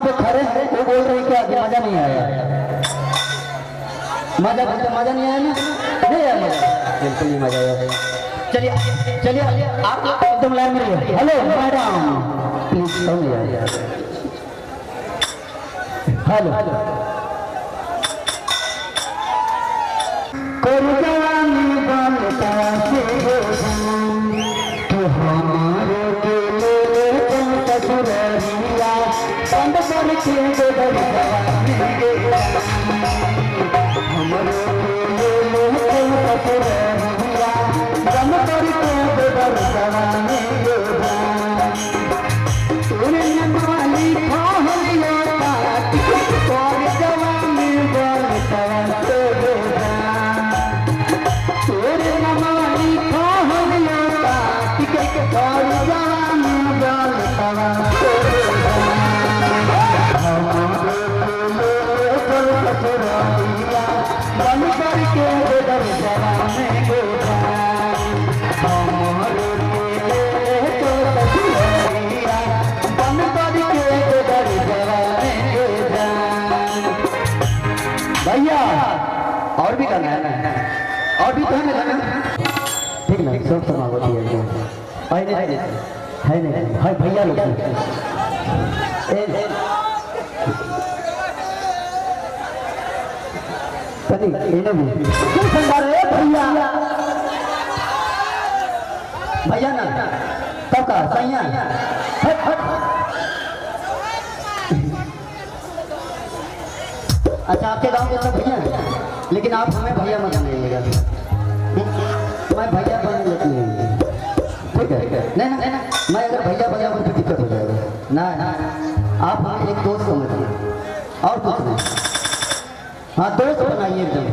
पे खड़े हैं वो बोल रहे क्या कि मजा नहीं आया। मजा बोलते मजा नहीं आया ना, नहीं आया मजा, बिल्कुल नहीं मजा आया। चलिए चलिए आप एकदम लाइन में रहिए। हेलो मैडम प्लीज कम यार, हेलो कोरगानी बनता से तो हमारे के लिए बनता सुररिया बंद करके बेदर जवानी हमारे के लिए बनता सुररिया बंद करके बेदर जवानी तूने नमाली खालिया और जवानी बनता भैया और भी करना है ना, और भी करना है ठीक ना, सब समागत है नहीं भाई भैया लोग भैया ना तब का सैया अच्छा आपके गांव के सब भैया हैं, लेकिन आप हमें भैया मत बनाइएगा, मैं भैया बन लेती हूँ ठीक है। नहीं ना मैं अगर भैया बन जाऊँ तो दिक्कत हो जाएगा ना, आप हमें एक दोस्त समझिए और कुछ नहीं। हाँ दोस्त बनाइए एकदम।